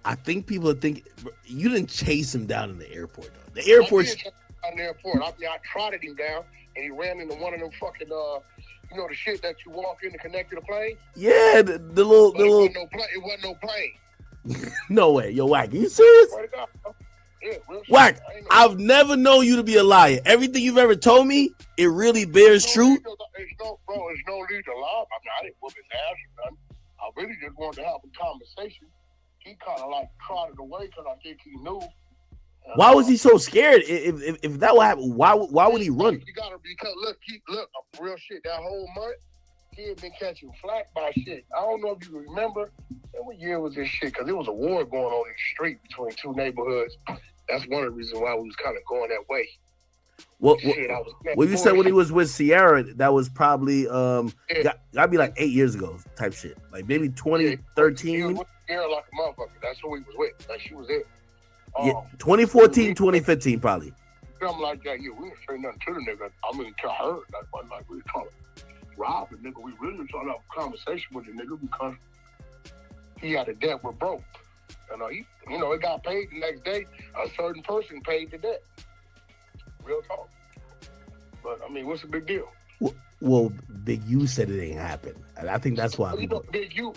I think people are thinking you didn't chase him down in the airport though. The I airport. did on the airport. I trotted him down, and he ran into one of them fucking the shit that you walk in to connect to the plane. Yeah, the little, But it wasn't no plane. It wasn't no plane. No way, yo, Wack, are you serious? Swear to God, bro. Yeah, real shit. Wack, I ain't no I've never known you to be a liar. Everything you've ever told me, it really bears truth. There's no need to lie. I mean, I didn't whoop his ass or nothing. I really just wanted to have a conversation. He kind of like trotted away because I think he knew. Why was he so scared? If that would happen, why would he run? You gotta because look, real shit. That whole month, he had been catching flack by shit. I don't know if you remember. What year was this shit? Because there was a war going on in the street between two neighborhoods. That's one of the reasons why we was kind of going that way. Well, you said when he was with Sierra, that was probably gotta be like 8 years ago type shit. Like maybe 2013. He was with Sierra like a motherfucker. That's who he was with. Like she was it. Yeah, 2014, 2015 probably. Something like that. Yeah, we didn't say nothing to the nigga. I mean, to her. That wasn't like we were trying to rob the nigga. We really were trying to have a conversation with the nigga because he had a debt with broke. It got paid the next day. A certain person paid the debt. Real talk. But I mean, what's the big deal? Well, Big U said it ain't happen, and I think that's why. Big U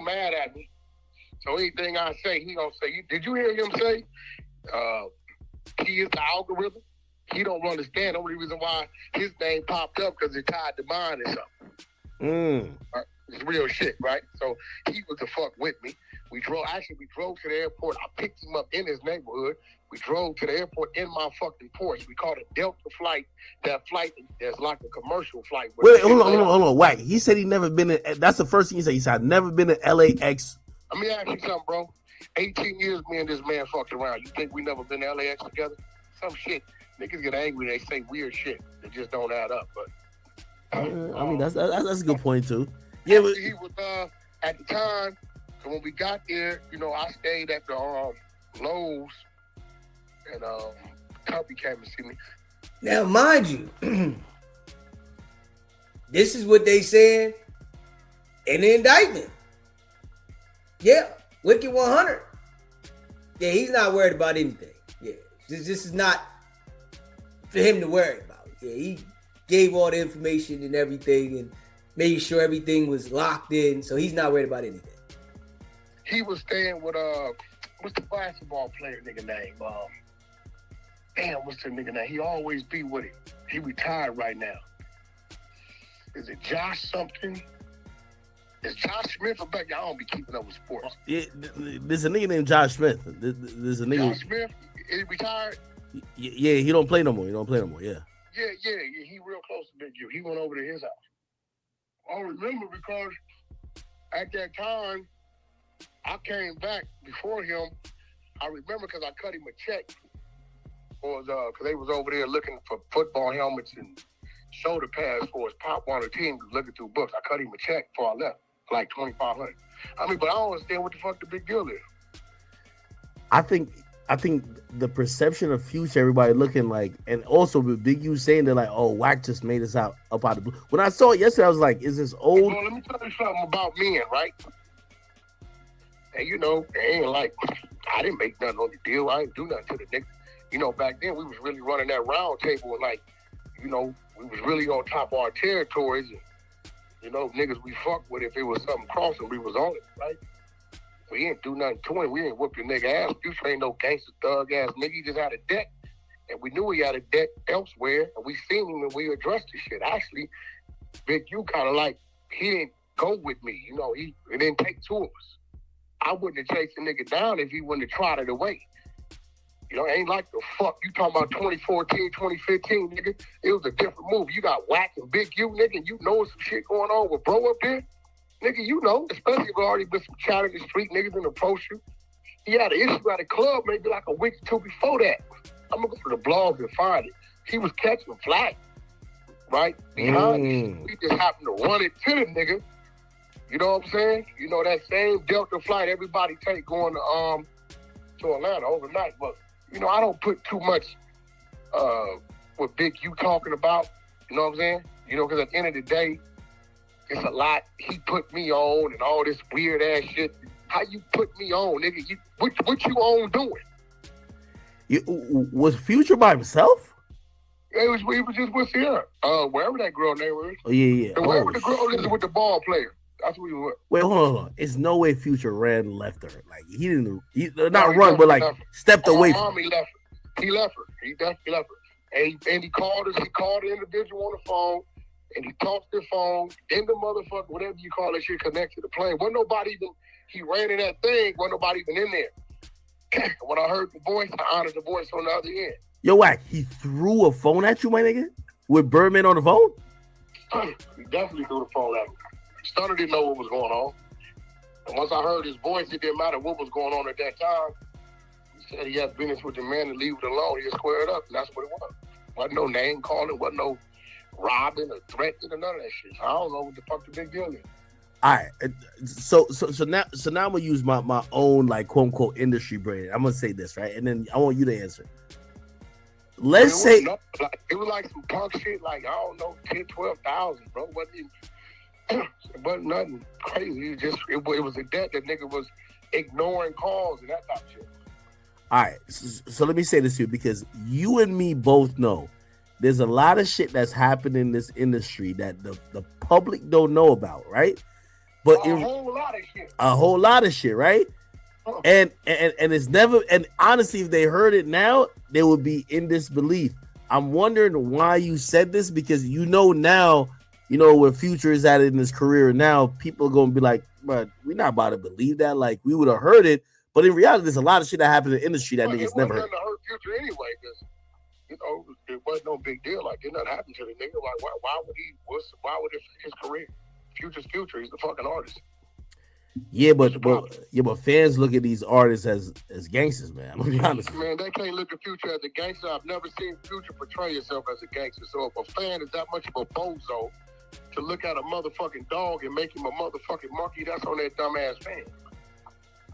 mad at me. So anything I say, he gonna say. Did you hear him say? He is the algorithm. He don't understand the only reason why his name popped up because it tied to mine or something. Right? It's real shit, right? So he was the fuck with me. We drove to the airport. I picked him up in his neighborhood. We drove to the airport in my fucking Porsche. We called a Delta flight. That flight that's like a commercial flight. Wait, hold on. Wack. He said he never been in. That's the first thing he said. He said, I've never been in LAX. Let me ask you something, bro. 18 years me and this man fucked around. You think we never been to LAX together? Some shit. Niggas get angry. They say weird shit. They just don't add up. But I mean, that's a good point too. Yeah, but he was at the time. So when we got there, I stayed at the Lowe's, and Tuppy came to see me. Now, mind you, this is what they said in the indictment. Yeah, Wicked100. Yeah, he's not worried about anything. Yeah, this is not for him to worry about. Yeah, he gave all the information and everything and made sure everything was locked in, so he's not worried about anything. He was staying with what's the basketball player nigga name? What's the nigga name? He always be with him. He retired right now. Is it Josh something? Is Josh Smith or back? I don't be keeping up with sports. Yeah, there's a nigga named Josh Smith. There's a nigga. Josh Smith is he retired? Yeah, he don't play no more. Yeah. Yeah. He real close to Big U. He went over to his house. I remember because at that time I came back before him. I remember because I cut him a check. Because they was over there looking for football helmets and shoulder pads for his pop on the team. Looking through books. I cut him a check before I left, like $2,500. I mean, but I don't understand what the fuck the big deal is. I think the perception of Future, everybody looking like, and also with Big U saying they're like, oh, Wack just made us out of the blue. When I saw it yesterday, I was like, is this old? Well, let me tell you something about men, right? And it ain't like I didn't make nothing on the deal. I didn't do nothing to the nigga. Back then we was really running that round table and like, we was really on top of our territories and, niggas we fucked with if it was something crossing, we was on it, right? We ain't do nothing to him. We ain't whoop your nigga ass. You ain't no gangster thug ass nigga. He just had a debt. And we knew he had a debt elsewhere. And we seen him and we addressed the shit. Actually, Big U kind of like, he didn't go with me. It didn't take two of us. I wouldn't have chased the nigga down if he wouldn't have trotted away. It ain't like the fuck. You talking about 2014, 2015, nigga. It was a different move. You got Wack and Big U, nigga, and some shit going on with bro up there. Nigga, especially if there already been some chat in the street, niggas didn't approach you. He had an issue at a club maybe like a week or two before that. I'm gonna go through the blogs and find it. He was catching flack, right? Behind us. We just happened to run it to the nigga. You know what I'm saying? That same Delta flight everybody take going to Atlanta overnight. But, I don't put too much what Big U talking about. You know what I'm saying? Because at the end of the day, it's a lot he put me on and all this weird ass shit. How you put me on, nigga? What you on doing? Was Future by himself? He was just with Sierra. Wherever that girl name was. Oh yeah. And wherever the girl is with the ball player. That's what he was. Wait, hold on. It's no way Future ran left her. Like he didn't. Not run, but like stepped away from. He left her. He left her. He definitely left her. And he called us. He called the individual on the phone, and he talked to the phone. Then the motherfucker, whatever you call that shit, connected to the plane. Wasn't nobody even. He ran in that thing. Wasn't nobody even in there. When I heard the voice, I honored the voice on the other end. Yo, Wack, he threw a phone at you, my nigga, with Birdman on the phone. He definitely threw the phone at me. Stunner didn't know what was going on. And once I heard his voice, it didn't matter what was going on at that time. He said he had business with the man and leave it alone. He just squared up, and that's what it was. Wasn't no name calling, wasn't no robbing or threatening or none of that shit. I don't know what the fuck the big deal is. All right, so now I'm gonna use my own like quote unquote industry brain. I'm gonna say this right, and then I want you to answer. Let's say it was like some punk shit, like I don't know, 10, 12,000, bro. It wasn't nothing crazy. It was a debt that nigga was ignoring calls and that type of shit. All right, so let me say this to you because you and me both know there's a lot of shit that's happening in this industry that the public don't know about, right? But a whole lot of shit. A whole lot of shit, right? And it's never, and honestly, if they heard it now, they would be in disbelief. I'm wondering why you said this because you know now, you know where Future is at in his career now. People are gonna be like, "But we're not about to believe that." Like we would have heard it, but in reality, there's a lot of shit that happened in the industry that niggas never heard. It wasn't to hurt Future anyway, because it wasn't no big deal. Like it nothing happened to the nigga. Like why would he? Why would it his career? Future's Future. He's the fucking artist. Yeah, but fans look at these artists as gangsters, man. I'm gonna be honest. Man, they can't look at Future as a gangster. I've never seen Future portray himself as a gangster. So if a fan is that much of a bozo to look at a motherfucking dog and make him a motherfucking monkey, that's on that dumbass fan.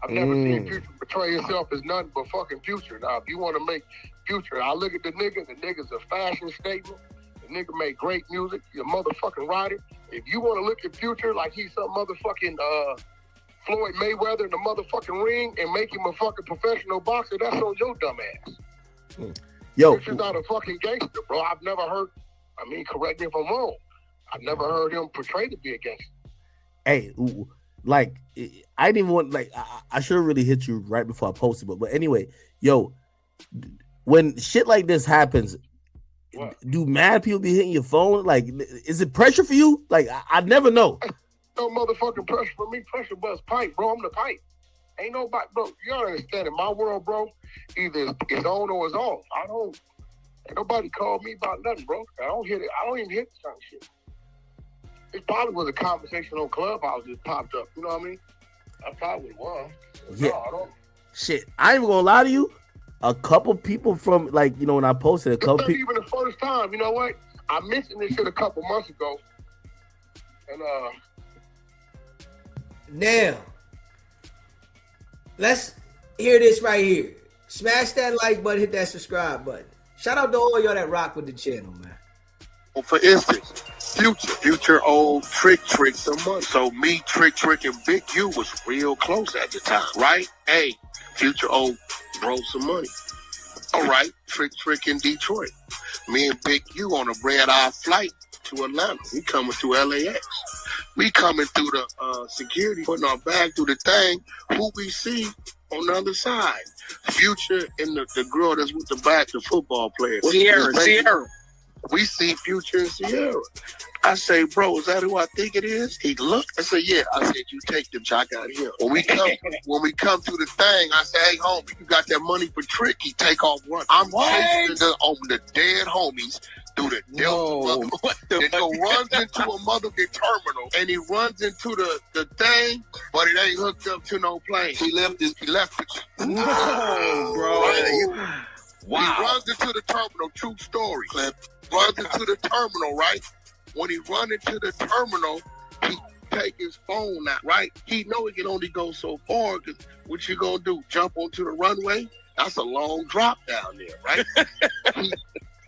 I've never seen Future portray himself as nothing but fucking Future. Now, if you want to make Future, I look at the nigga's a fashion statement. The nigga made great music. He's a motherfucking writer. If you want to look at Future like he's some motherfucking Floyd Mayweather in the motherfucking ring and make him a fucking professional boxer, that's on your dumb ass. Yo, Future's not a fucking gangster, bro. I've never heard, correct me if I'm wrong, I've never heard him portrayed to be a gangster. Hey, like, I didn't even want, like, I should have really hit you right before I posted, but anyway, yo, when shit like this happens, what? Do mad people be hitting your phone? Like, is it pressure for you? Like, I never know. No motherfucking pressure for me. Pressure bust pipe, bro. I'm the pipe. Ain't nobody, bro. You don't understand. In my world, bro, either it's on or it's off. Ain't nobody called me about nothing, bro. I don't hit it. I don't even hit this kind of shit. It probably was a conversation on Clubhouse that popped up. You know what I mean? That's probably what it was. Yeah. No, I don't. Shit, I ain't even gonna lie to you. A couple people from, like, you know, when I posted a couple people. Even the first time, you know what? I mentioned this shit a couple months ago. And, now, let's hear this right here. Smash that like button, hit that subscribe button. Shout out to all y'all that rock with the channel, man. Well, for instance, Future old Trick some money. So me, Trick, and Big U was real close at the time, right? Hey, Future old Bro some money. All right, Trick in Detroit. Me and Big U on a red-eye flight to Atlanta. We coming through LAX. We coming through the security, putting our bag through the thing. Who we see on the other side? Future and the girl that's with the back, the football player. Sierra. We see Future and Sierra. I say, bro, is that who I think it is? He looked. I said, yeah. I said, you take them. I got him. When we come to the thing, I say, hey, homie, you got that money for Trick? He take off running. I'm chasing the dead homies through the Delta. And he runs into a motherfucking terminal, and he runs into the thing, but it ain't hooked up to no plane. He left it. Oh, bro. Wow. He runs into the terminal. True story. Runs into the terminal, right? When he run into the terminal, he take his phone out, right? He know he can only go so far, because what you gonna do, jump onto the runway? That's a long drop down there, right?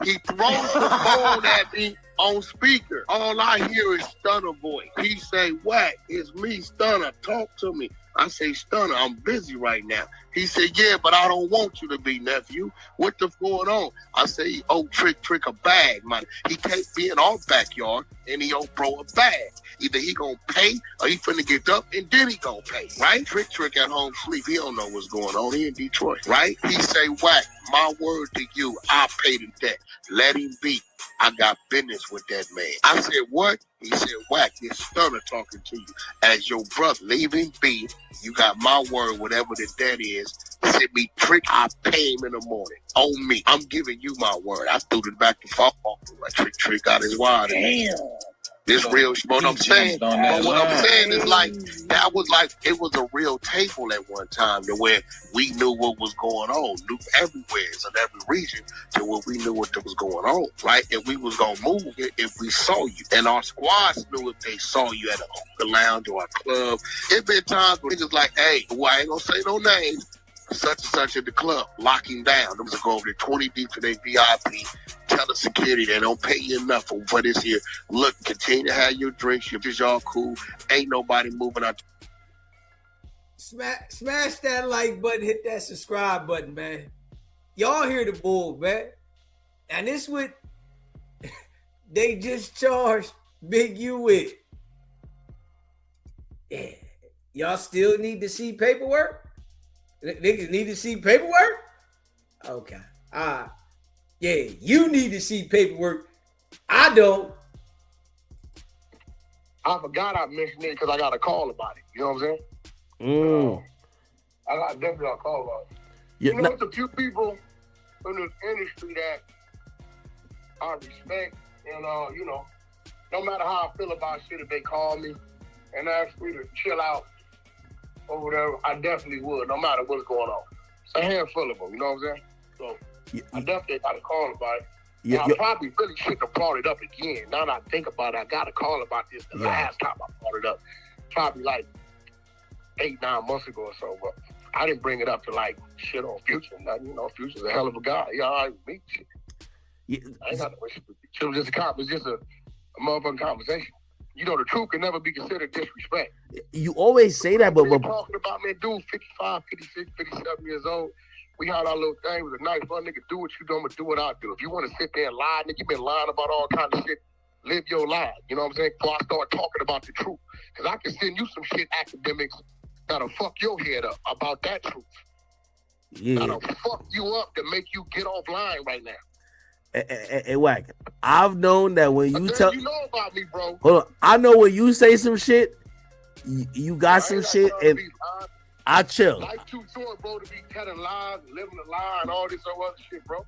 he throws the phone at me on speaker. All I hear is Stunner voice. He say, Whack, it's me, Stunner, talk to me. I say, Stunner, I'm busy right now. He said, yeah, but I don't want you to be, nephew. What the going on? I say, oh, Trick a bag, man. He can't be in our backyard and he owe bro a bag. Either he gonna pay or he finna get up and then he gonna pay, right? Trick at home sleep. He don't know what's going on. He in Detroit, right? He say, Wack, my word to you, I pay the debt. Let him be. I got business with that man. I said, what? He said, Wack, this Stunner talking to you. As your brother, leave him be. You got my word, whatever the debt is. Send me Trick, I pay him in the morning. On me. I'm giving you my word. I threw it back to fall. Trick got his wire. Damn. This real, what I'm saying, but what I'm saying is like, that was like, it was a real table at one time to where we knew what was going on, knew everywhere, in every region, to where we knew what was going on, right? And we was going to move it if we saw you. And our squads knew if they saw you at a hookah lounge or a club. It been times where niggas like, hey, well, I ain't going to say no names, such and such at the club, lock him down. Them to go over there 20 deep to their VIP, tell the security they don't pay you enough for this here. Look, continue to have your drinks, y'all cool. Ain't nobody moving out. Smash that like button, hit that subscribe button, man. Y'all hear the bull, man. And this what they just charged Big U with. Yeah. Y'all still need to see paperwork? Niggas need to see paperwork? Okay. Yeah, you need to see paperwork. I don't. I forgot I mentioned it because I got a call about it. You know what I'm saying? I got definitely a call about it. Yeah, you know, it's a few people in this industry that I respect, and you know, no matter how I feel about shit, if they call me and ask me to chill out or whatever, I definitely would, no matter what's going on. It's a handful of them, you know what I'm saying? So I definitely got a call about it. I probably really shouldn't have brought it up again. Now that I think about it, I got a call about this the last time I brought it up. Probably like 8-9 months ago or so, but I didn't bring it up to like shit on Future. Nothing, you know, Future's a hell of a guy. He all right with me. Shit. I ain't got no issue with it. It was just a motherfucking conversation. You know, the truth can never be considered disrespect. You always say that, but talking about, man, dude, 55, 56, 57 years old. We had our little thing. It was a nice fun, nigga. Do what you do, I'ma do what I do. If you want to sit there and lie, nigga, you been lying about all kinds of shit. Live your life. You know what I'm saying? Before I start talking about the truth. Because I can send you some shit, academics, that'll fuck your head up about that truth. Yeah. That'll fuck you up to make you get offline right now. Hey, Wack, I've known that when you tell... You know about me, bro. Hold on. I know when you say some shit, you got some shit, and I chill. Life too short, bro, to be telling lies, living a lie, and all this other shit, bro.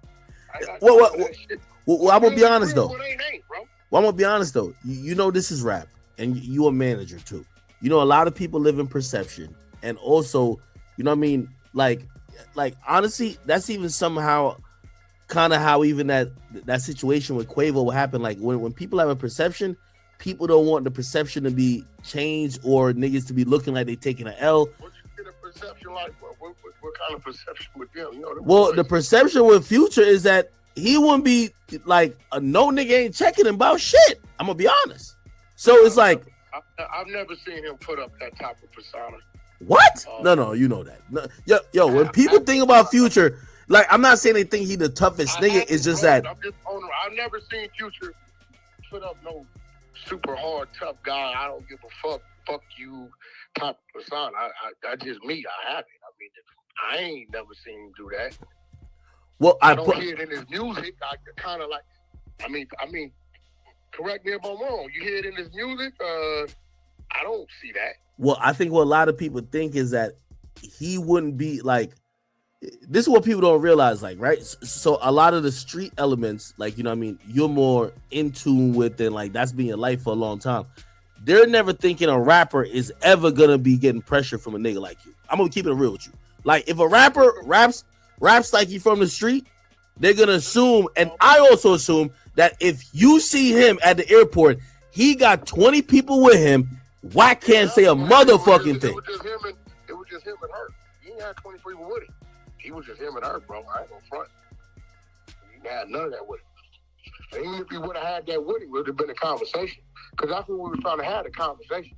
Well, I'm going to be honest, though. Bro. Well, I'm going to be honest, though. You know this is rap, and you a manager, too. You know, a lot of people live in perception, and also, you know what I mean? Like honestly, that's even somehow kind of how even that situation with Quavo will happen. Like when people have a perception, people don't want the perception to be changed or niggas to be looking like they taking an L. What you get a perception like, bro? What kind of perception with them? You know, well, the perception with Future is that he wouldn't be like a no nigga ain't checking him about shit. I'm gonna be honest. So it's like I've never seen him put up that type of persona. What? No, you know that. No, yo, when people think about Future, like I'm not saying they think he the toughest nigga. It's just that I've never seen Future put up no super hard tough guy. I don't give a fuck you type of persona. I just me. I haven't. I mean, I ain't never seen him do that. Well, I don't hear it in his music. I kind of like. I mean. Correct me if I'm wrong. You hear it in his music? I don't see that. Well, I think what a lot of people think is that he wouldn't be like. This is what people don't realize, like, right? So a lot of the street elements, like, you know what I mean, you're more in tune with, and like that's been your life for a long time. They're never thinking a rapper is ever gonna be getting pressure from a nigga like you. I'm gonna keep it real with you. Like, if a rapper raps like you from the street, they're gonna assume, and I also assume that if you see him at the airport, he got 20 people with him. Wack can't say a motherfucking thing. It was just him and her. He ain't had 20 people with him. He was just him and her, bro. I ain't gonna front. He didn't have none of that with him. And even if he would have had that with him, it would have been a conversation. Because that's what we were trying to have, a conversation.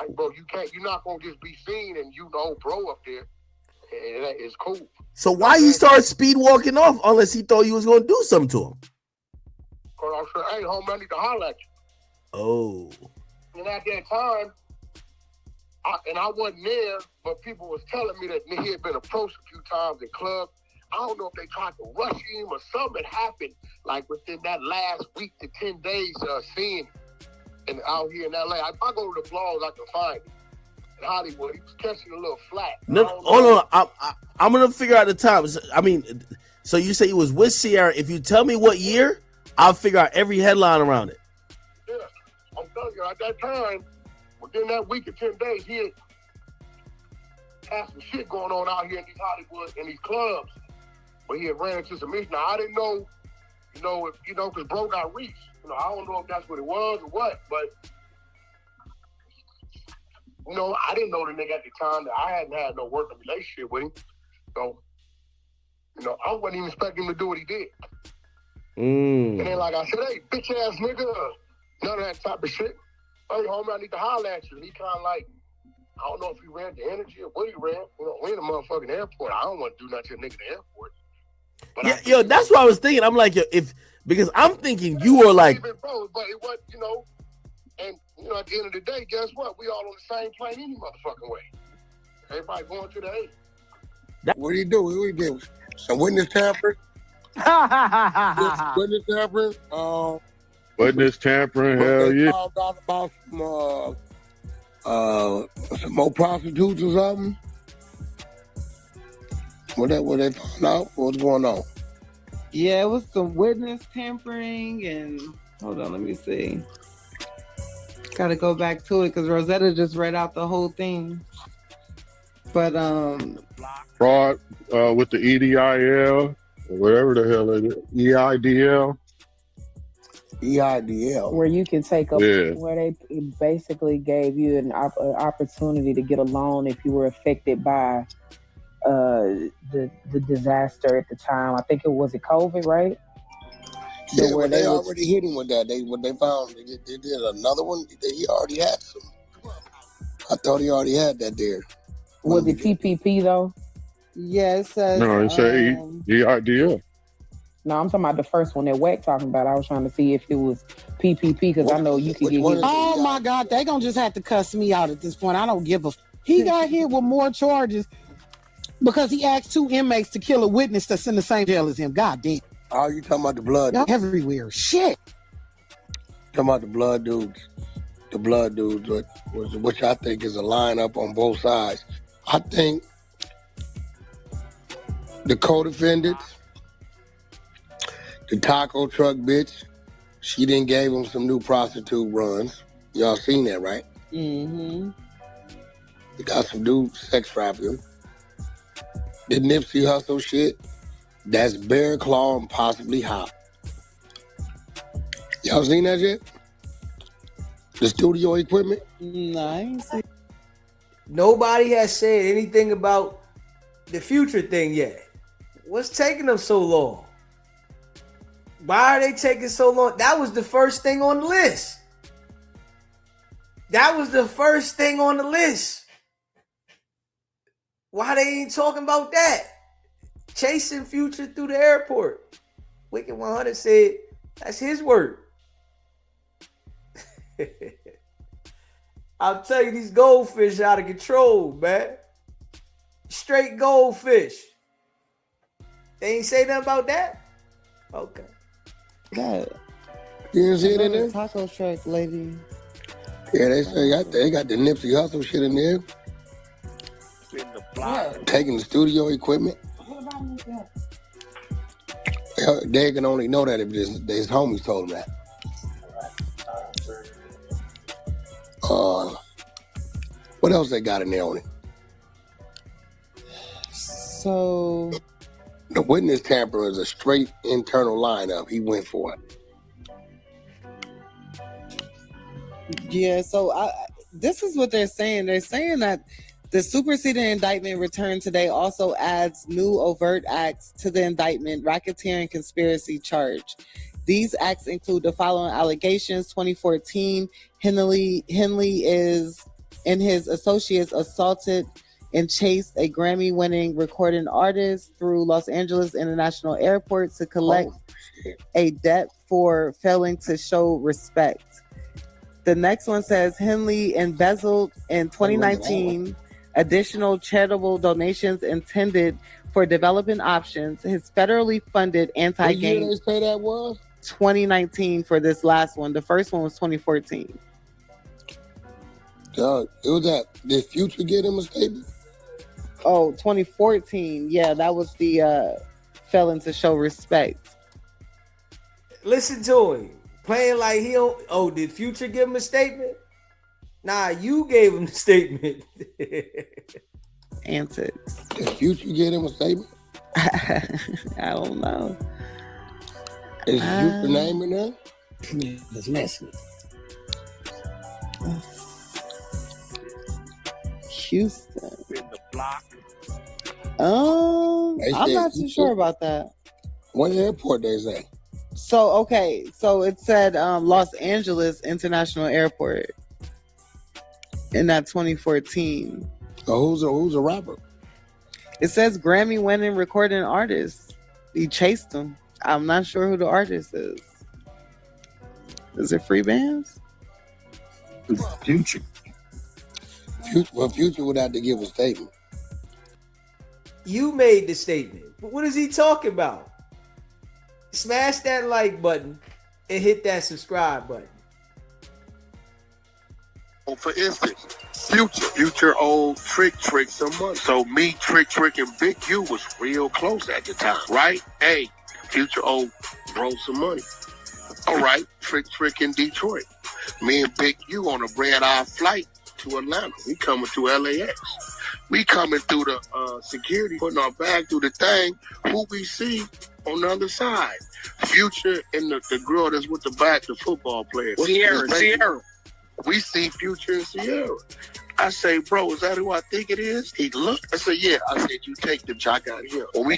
Like, bro, you're not gonna just be seen and bro up there. And that is cool. So why you start speed walking off unless he thought you was gonna do something to him? Cause I said, hey, homie, I need to holler at you. Oh. And at that time, I wasn't there, but people was telling me that he had been approached a few times in clubs. I don't know if they tried to rush him or something happened, like within that last week to 10 days seeing him. And out here in LA, if I go to the blogs, I can find him. In Hollywood, he was catching a little flat. No, hold on. I'm gonna figure out the time. So you say he was with Sierra. If you tell me what year, I'll figure out every headline around it. Yeah, I'm telling you, at that time, within that week or 10 days, he had some shit going on out here in these Hollywood, in these clubs. But he had ran into some issues. Now, I didn't know, because bro got reached. I don't know if that's what it was or what, but, I didn't know the nigga at the time that I hadn't had no working relationship with him. So, I wasn't even expecting him to do what he did. And then, like I said, hey, bitch ass nigga, none of that type of shit. Hey, homie, I need to holler at you. And he kind of like, I don't know if he ran the energy or what he ran. We in the motherfucking airport. I don't want to do nothing to a nigga in the airport. But that's what I was thinking. I'm like, because I'm thinking you were like, but it was, and at the end of the day, guess what? We all on the same plane any motherfucking way. Everybody going to the A. What do you do? What do you do? Some witness tampering? Witness tampering? Witness tampering, hell yeah. Found out about some more prostitutes or something? What they found out? What's going on? Yeah, it was some witness tampering and hold on, let me see. Gotta go back to it because Rosetta just read out the whole thing. But fraud with the EDIL, or whatever the hell it is. EIDL. EIDL. Where you can take up, where they basically gave you an opportunity to get a loan if you were affected by the disaster at the time. I think it was COVID, right? Yeah, where they already hit him with that. What they found, they did another one. He already had some. I thought he already had that there. Was it PPP though? Yeah, it says. No, it said EIDL. No, I'm talking about the first one that Wack talking about. I was trying to see if it was PPP because I know you can get hit. Oh my God, they gonna just have to cuss me out at this point. I don't give a. He got hit with more charges because he asked 2 inmates to kill a witness that's in the same jail as him. God damn. Oh, you talking about the blood? Y'all everywhere. Shit. Talking about the blood dudes. The blood dudes, which I think is a lineup on both sides. I think the co-defendants, the taco truck bitch, she done gave him some new prostitute runs. Y'all seen that, right? Mm-hmm. They got some dude sex trafficking. The Nipsey Hussle shit, that's Bear Claw and possibly Hop. Y'all seen that yet? The studio equipment? Nice. Nobody has said anything about the Future thing yet. What's taking them so long? Why are they taking so long? That was the first thing on the list. That was the first thing on the list. Why they ain't talking about that? Chasing Future through the airport. Wicked100 said that's his word. I'll tell you, these goldfish out of control, man. Straight goldfish. They ain't say nothing about that? Okay. That. You didn't see it in there? Taco truck lady. Yeah, they say they got the Nipsey Hussle shit in there. Taking the studio equipment. They can only know that if his homies told him that. What else they got in there on it? So the witness tampering is a straight internal lineup. He went for it. yeah, so this is what they're saying. They're saying that the superseded indictment returned today also adds new overt acts to the indictment, racketeering conspiracy charge. These acts include the following allegations. 2014, Henley is and his associates assaulted and chased a Grammy-winning recording artist through Los Angeles International Airport to collect a debt for failing to show respect. The next one says Henley embezzled in 2019 additional charitable donations intended for development options. His federally funded anti-gang. What year they say that was? 2019 for this last one. The first one was 2014. God, it was that. Did Future get him a statement? Oh, 2014. Yeah, that was the failing to show respect. Listen to him. Playing like he don't. Oh, did Future give him a statement? Nah, you gave him the statement. Antics. Did Future get him a statement? I don't know. Is Future name in there? It's messy. Houston. In the block. I'm not too sure about that. What airport they say? So, okay. So it said Los Angeles International Airport in that 2014. So who's a rapper? It says Grammy-winning recording artist. He chased him. I'm not sure who the artist is. Is it Free Bands? Future. Future would have to give a statement. You made the statement. What is he talking about? Smash that like button and hit that subscribe button. For instance, Future old trick some money. So me, Trick, and Big U was real close at the time, right? Hey, Future old bro some money. All right, Trick in Detroit. Me and Big U on a red-eye flight to Atlanta. We coming to LAX. We coming through the security, putting our bag through the thing. Who we see on the other side? Future and the girl that's with the football player. Sierra. We see Future and Sierra. I say, bro, is that who I think it is? He looked. I said, yeah. I said, you take them. I got him. When we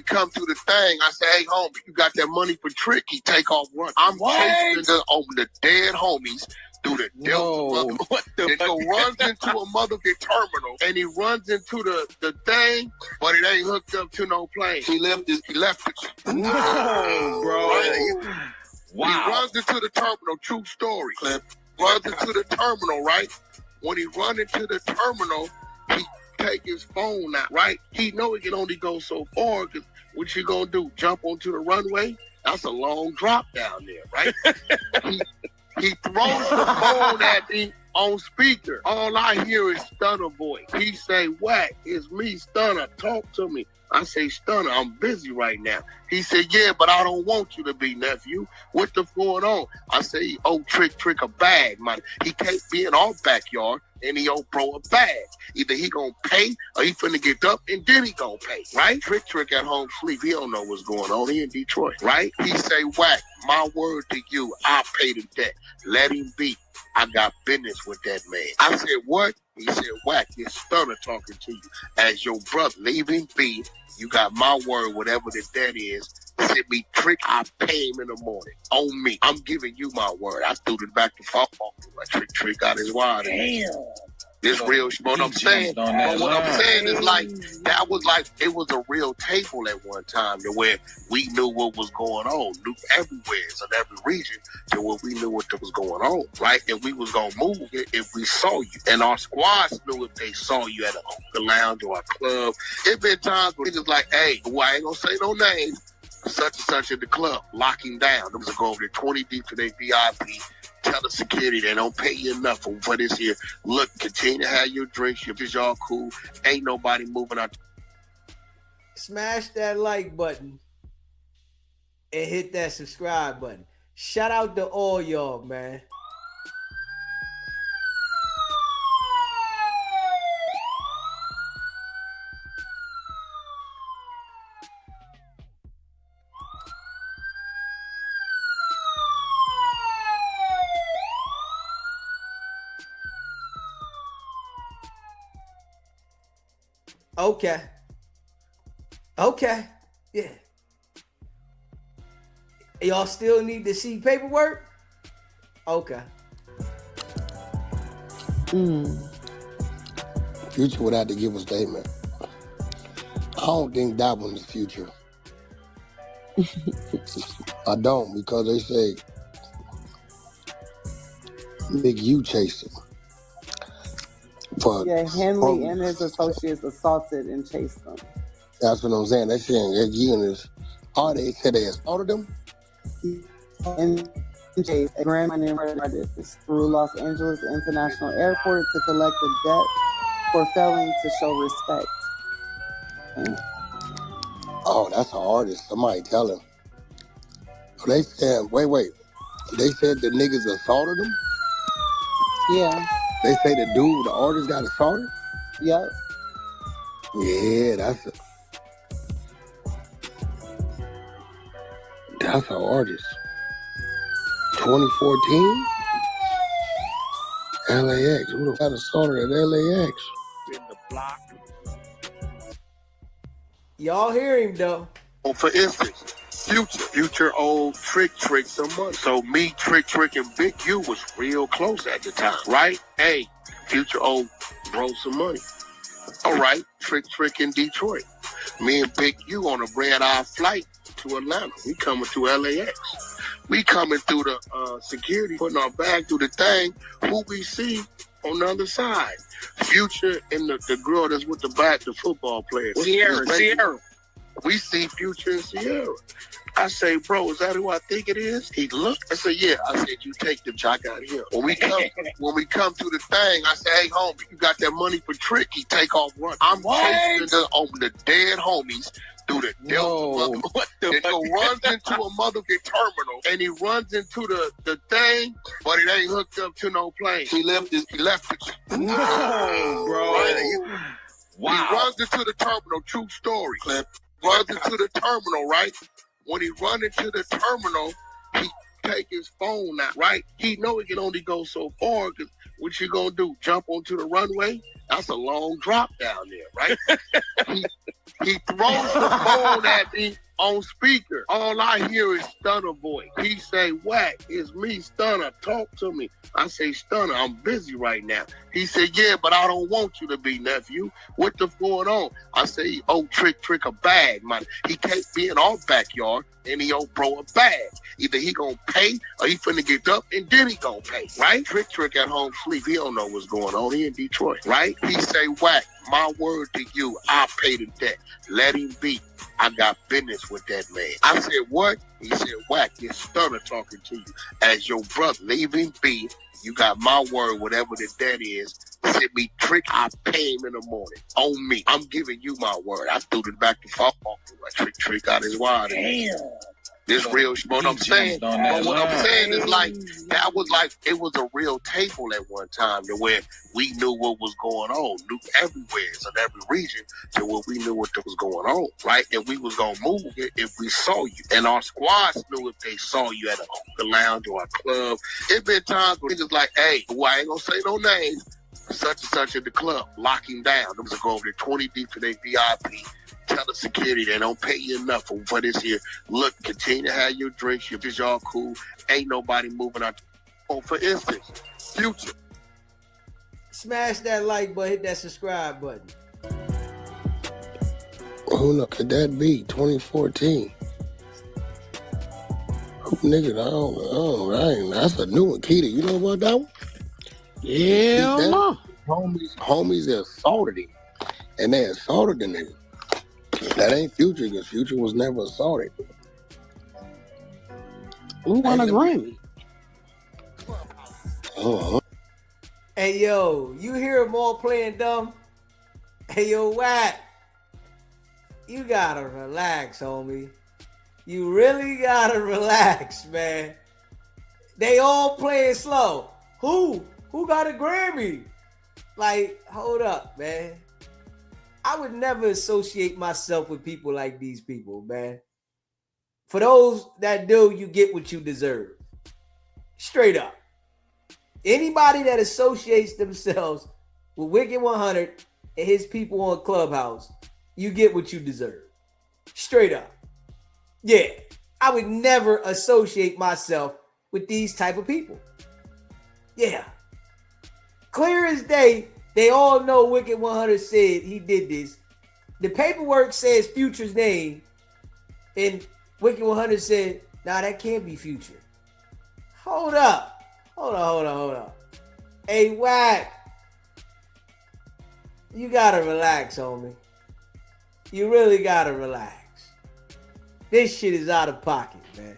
come to the thing, I say, hey, homie, you got that money for Trick? He take off run. I'm chasing the dead homies through the Delta. And so runs into a motherfucking terminal, and he runs into the thing, but it ain't hooked up to no plane. He left it. No, bro. Right? Wow. He runs into the terminal. True story. Runs into the terminal, right? When he run into the terminal, he take his phone out, right? He know he can only go so far, because what you gonna do? Jump onto the runway? That's a long drop down there, right? he throws the phone at me on speaker. All I hear is Stunner voice. He say, Whack, it's me, Stunner, talk to me. I say, Stunner, I'm busy right now. He said, yeah, but I don't want you to be, nephew. What the going on? I say, oh, Trick a bag, man. He can't be in our backyard and he owe bro a bag. Either he gonna pay or he finna get up and then he gonna pay, right? Trick at home sleep. He don't know what's going on. He in Detroit, right? He say, Whack, my word to you, I'll pay the debt. Let him be. I got business with that man. I said, what? He said, Whack, it's Stunner talking to you. As your brother, leave him be. You got my word, whatever the debt is. Send me Trick, I pay him in the morning. On me. I'm giving you my word. I threw it back to football. Trick got his wire. Damn. This real shit. What I'm saying is like, that was like, it was a real table at one time to where we knew what was going on. Knew everywhere in every region to where we knew what was going on, right? And we was going to move it if we saw you. And our squads knew if they saw you at a hookah lounge or a club. It been times where niggas like, hey, well, I ain't going to say no names. Such and such in the club, locking down. Them was go over there 20 deep to their VIP. Tell the security they don't pay you enough for this here. Look, continue to have your drinks. If y'all cool, ain't nobody moving out. Smash that like button and hit that subscribe button. Shout out to all y'all, man. Okay. Yeah. Y'all still need to see paperwork? Okay. Future would have to give a statement. I don't think that one is Future. I don't, because they say Big U chased him. Henley and his associates assaulted and chased them. That's what I'm saying. They're saying that you and his they said they assaulted him. And chased a grand money artist through Los Angeles International Airport to collect a debt for failing to show respect. Oh, that's an artist. Somebody tell him. They said, wait. They said the niggas assaulted him? Yeah. They say the artist got assaulted? Yep. Yeah, that's an artist. 2014? LAX. Who the fuck assaulted at LAX? In the block. Y'all hear him though. For instance, Future old Trick some money. So me, Trick, and Big U was real close at the time, right? Hey, Future old bro some money. All right, Trick in Detroit. Me and Big U on a red-eye flight to Atlanta. We coming to LAX. We coming through the security, putting our bag through the thing. Who we see on the other side? Future and the girl that's with the football player. Sierra. We see Future and Sierra. I say, bro, is that who I think it is? He looked. I said, yeah. I said, you take them. I got him. When we come to the thing, I say, hey, homie, you got that money for Trick? He take off running. I'm chasing the dead homies through the Delta. And he runs into a motherfucking terminal, and he runs into the thing, but it ain't hooked up to no plane. He left it. No, bro. Wow. He runs into the terminal. True story. Runs into the terminal, right? When he run into the terminal, he take his phone out, right? He know he can only go so far, because what you gonna do, jump onto the runway? That's a long drop down there, right? he throws the phone at me on speaker. All I hear is Stunner voice. He say, Whack, it's me, Stunner, talk to me. I say, Stunner, I'm busy right now. He said, yeah, but I don't want you to be, nephew. What the going on? I say, oh, Trick a bag, man. He can't be in our backyard and he owe bro a bag. Either he gonna pay or he finna get up and then he gonna pay, right? Trick at home sleep. He don't know what's going on. He in Detroit, right? He say, Whack, my word to you, I'll pay the debt. Let him be. I got business with that man. I said, what? He said, Whack, it's Stunner talking to you. As your brother, leave him be. You got my word, whatever the debt is. Send me Trick, I pay him in the morning. On me. I'm giving you my word. I threw it back to fall. Trick got his wire. Damn. This real, what I'm saying. But what I'm saying is it was a real table at one time to where we knew what was going on, knew everywhere in every region to where we knew what was going on, right? And we was gonna move it if we saw you. And our squads knew if they saw you at a hookah lounge or a club. It been times where niggas like, hey, well, I ain't gonna say no names, such and such at the club, lock him down. Them was go over there 20 deep to their VIP. Tell the security they don't pay you enough for this here. Look, continue to have your drinks. If it's y'all cool, ain't nobody moving out. Oh, for instance, Future. Smash that like button, hit that subscribe button. Who could that be? 2014. Who nigga? I don't. That's a new one, Keita. You know about that one? Yeah, no. Homies assaulted him, and they assaulted the nigga. That ain't Future, because Future was never assaulted. Who won a Grammy? Hey, yo, you hear them all playing dumb? Hey, yo, Wack, you gotta relax, homie. You really gotta relax, man. They all playing slow. Who got a Grammy? Like, hold up, man. I would never associate myself with people like these people, man. For those that do, you get what you deserve. Straight up. Anybody that associates themselves with Wicked100 and his people on Clubhouse, you get what you deserve. Straight up. Yeah, I would never associate myself with these type of people. Yeah. Clear as day, they all know Wicked 100 said he did this. The paperwork says Future's name, and Wicked 100 said, nah, that can't be Future. Hold up. Hold on. Hey, Wack. You gotta relax, homie. You really gotta relax. This shit is out of pocket, man.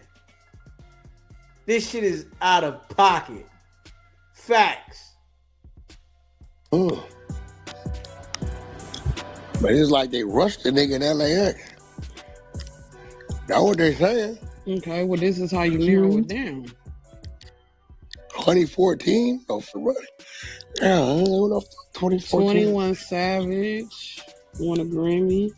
This shit is out of pocket. Facts. But it's like they rushed the nigga in LAX. That's what they're saying. Okay, well, this is how you narrow it down. 2014? Oh, for what? Yeah, I don't know. 2014. 21 Savage won a Grammy.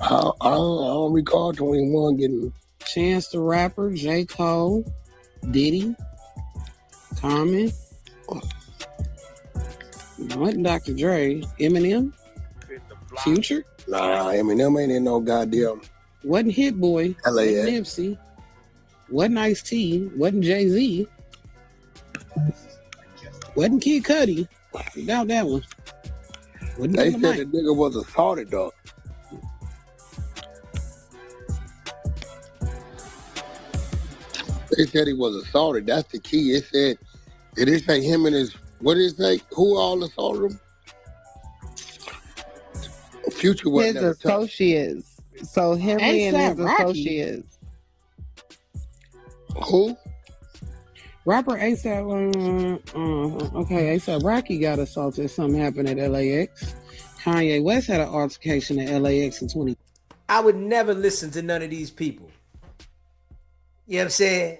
I don't recall 21 getting. Chance the Rapper, J. Cole, Diddy, Common. What Dr. Dre? Eminem? Future? Nah, Eminem ain't in no goddamn. Wasn't Hit Boy? LAX. Wasn't Nipsey? Wasn't Ice-T? Wasn't Jay-Z? Wasn't Kid Cudi? Doubt that one. Wasn't They Killer said Mike. the nigga was assaulted though. They said he was assaulted. That's the key. It said, did it say him and his, what did it say? Who all assaulted him? Future was His never touched. associates. So Henry and A$AP his Rocky. associates. Who? Rapper A$AP, okay, A$AP Rocky got assaulted. Something happened at LAX. Kanye West had an altercation at LAX in 20. I would never listen to none of these people. You know what I'm saying?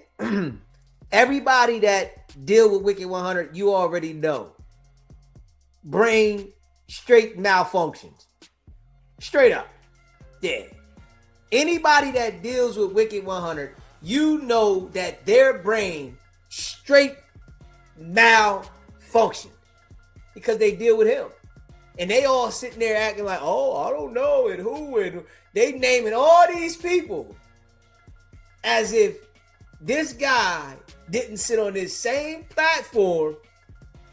Everybody that deal with Wicked 100, you already know. Brain straight malfunctions. Straight up. Yeah. Anybody that deals with Wicked 100, you know that their brain straight malfunction because they deal with him. And they all sitting there acting like, oh, I don't know, and who, and they naming all these people as if this guy didn't sit on this same platform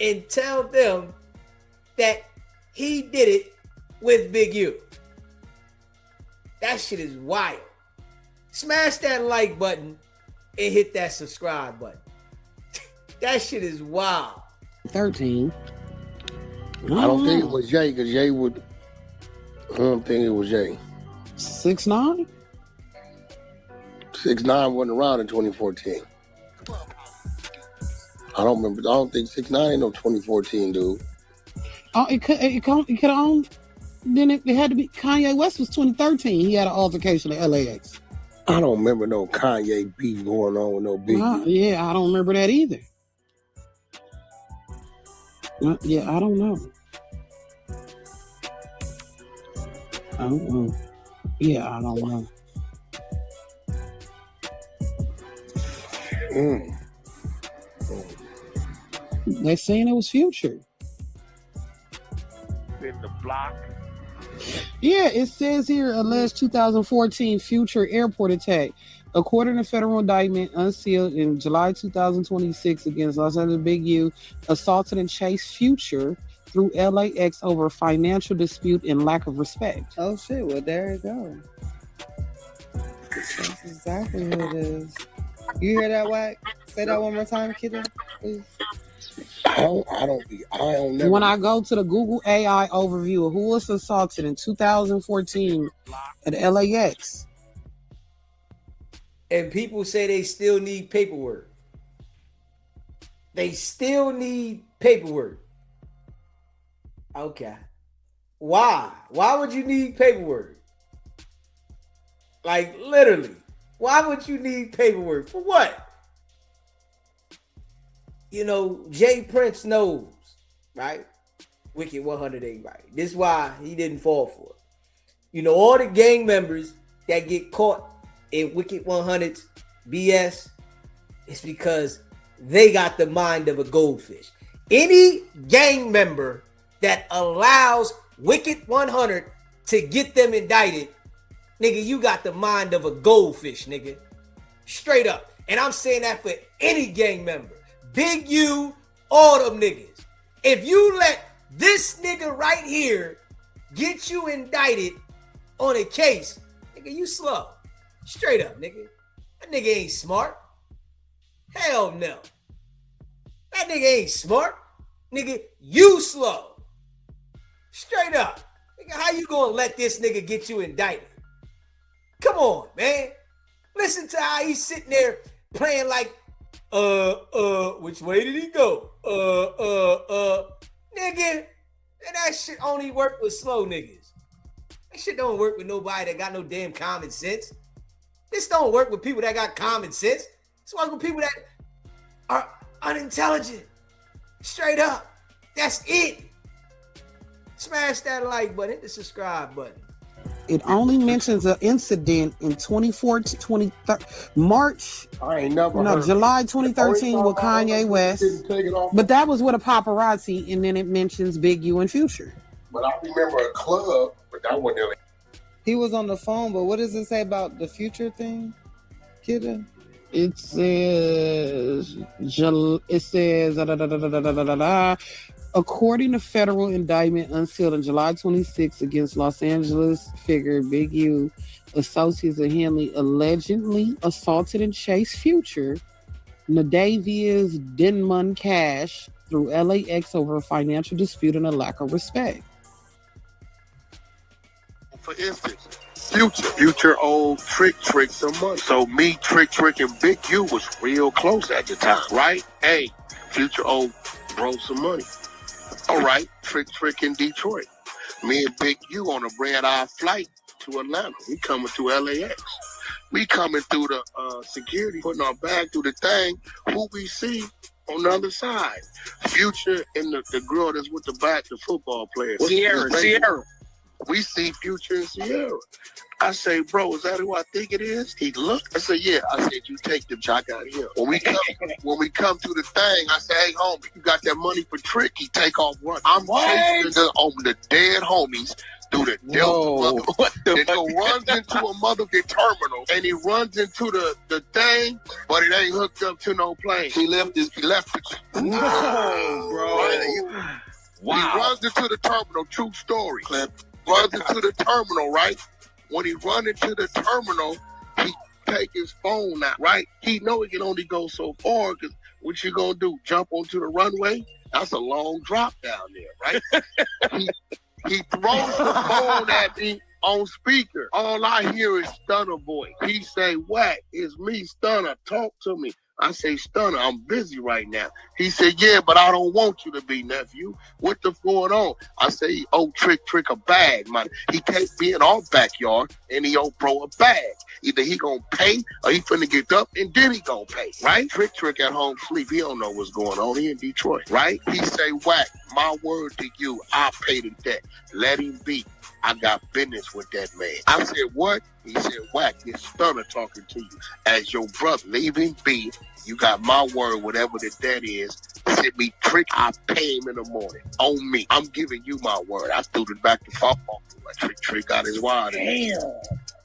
and tell them that he did it with Big U. That shit is wild. Smash that like button and hit that subscribe button. That shit is wild. 13. I don't think it was Jay, because Jay would. I don't think it was Jay. 6ix9ine? 6ix9ine wasn't around in 2014. I don't remember. I don't think 6ix9ine ain't no 2014 dude. Oh, it could have. Then it had to be Kanye West was 2013. He had an altercation at LAX. I don't remember no Kanye beef going on with no Big U. Yeah, I don't remember that either. Yeah, I don't know. I don't know. Yeah, I don't know. They saying it was Future. In the block. Yeah, it says here alleged 2014 Future airport attack. According to federal indictment unsealed in July 2026 against Los Angeles Big U, assaulted and chased Future through LAX over financial dispute and lack of respect. Oh shit, well there you go. That's exactly what it is. You hear that, Wack? Say that one more time, kiddo, please. I don't never. When I go to the Google AI overview of who was assaulted in 2014 at LAX. And people say they still need paperwork. They still need paperwork. Okay. Why? Why would you need paperwork? Like literally. Why would you need paperwork? For what? You know, Jay Prince knows, right? Wicked 100 ain't right. This is why he didn't fall for it. You know, all the gang members that get caught in Wicked 100's BS, it's because they got the mind of a goldfish. Any gang member that allows Wicked 100 to get them indicted, nigga, you got the mind of a goldfish, nigga. Straight up. And I'm saying that for any gang member. Big U, all them niggas. If you let this nigga right here get you indicted on a case, nigga, you slow. Straight up, nigga. That nigga ain't smart. Hell no. That nigga ain't smart. Nigga, you slow. Straight up. Nigga, how you gonna let this nigga get you indicted? Come on, man. Listen to how he's sitting there playing like, which way did he go? Nigga, and that shit only work with slow niggas. That shit don't work with nobody that got no damn common sense. This don't work with people that got common sense. This works with people that are unintelligent. Straight up. That's it. Smash that like button, hit the subscribe button. It only mentions an incident in 2014, March. I ain't never heard July 2013 with Kanye West. But that was with a paparazzi, and then it mentions Big U and Future. But I remember a club, but that wasn't really. He was on the phone, but what does it say about the Future thing, Kidda? It says, according to federal indictment unsealed on July 26 against Los Angeles figure Big U, associates of Henley allegedly assaulted and chased Future, Nadavius Denman Cash, through LAX over a financial dispute and a lack of respect. For instance, Future old trick some money. So me, Trick, and Big U was real close at the time, right? Hey, Future old bro some money. All right, Trick in Detroit. Me and Big U on a red-eye flight to Atlanta. We coming to LAX. We coming through the security, putting our bag through the thing. Who we see on the other side? Future and the girl that's with the back, the football player. Sierra. We see Future and Sierra. I say, bro, is that who I think it is? He looked. I said, yeah. I said, you take them. I got him. When we come to the thing, I say, hey, homie, you got that money for Trick? He take off running. I'm chasing the dead homies through the Delta. And he runs into a motherfucking terminal, and he runs into the thing, but it ain't hooked up to no plane. He left it. No, bro. Wow. He runs into the terminal. True story. Runs into the terminal, right? When he run into the terminal, he take his phone out, right? He know he can only go so far, because what you gonna do, jump onto the runway? That's a long drop down there, right? he throws the phone at me on speaker. All I hear is Stunner voice. He say, Whack, it's me, Stunner, talk to me. I say, Stunner, I'm busy right now. He said, yeah, but I don't want you to be, nephew. What the going on? I say, oh, Trick a bag, man. He can't be in our backyard, and he owe bro a bag. Either he gonna pay, or he finna get up, and then he gonna pay, right? Trick at home sleep. He don't know what's going on. He in Detroit, right? He say, Whack, my word to you, I'll pay the debt. Let him be. I got business with that man. I said, what? He said, Whack, this Stunner talking to you. As your brother, leave him be. You got my word, whatever the debt is. Send me Trick, I pay him in the morning. On me. I'm giving you my word. I threw it back to football. Trick got his wire. Damn.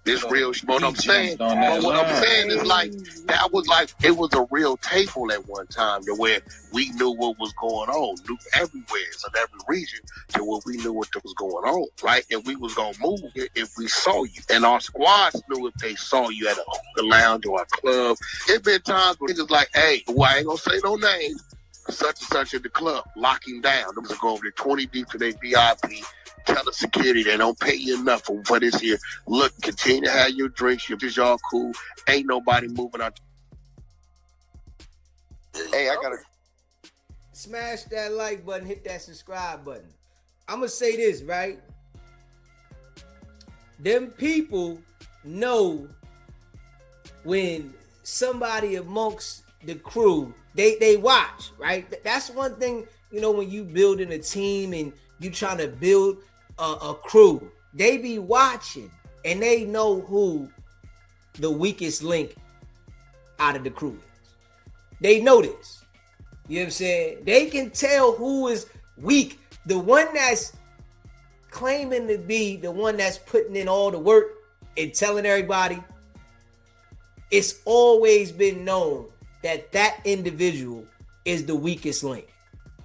This real shit. What I'm saying, is like, that was like, it was a real table at one time to where we knew what was going on, knew everywhere, in every region, to where we knew what was going on, right? And we was gonna move it if we saw you. And our squads knew if they saw you at a hookah lounge or a club. It been times where niggas like, hey, well, I ain't gonna say no names, such and such at the club, lock him down. Them was go over there 20 deep to their VIP. Tell the security they don't pay you enough for this here. Look, continue to have your drinks. Y'all cool. Ain't nobody moving out. Hey, I gotta smash that like button, hit that subscribe button. I'm gonna say this, right? Them people know when somebody amongst the crew, they watch, right? That's one thing, you know, when you building a team and you trying to build a crew, they be watching and they know who the weakest link out of the crew is. They know this. You know what I'm saying? They can tell who is weak. The one that's claiming to be the one that's putting in all the work and telling everybody, it's always been known that that individual is the weakest link.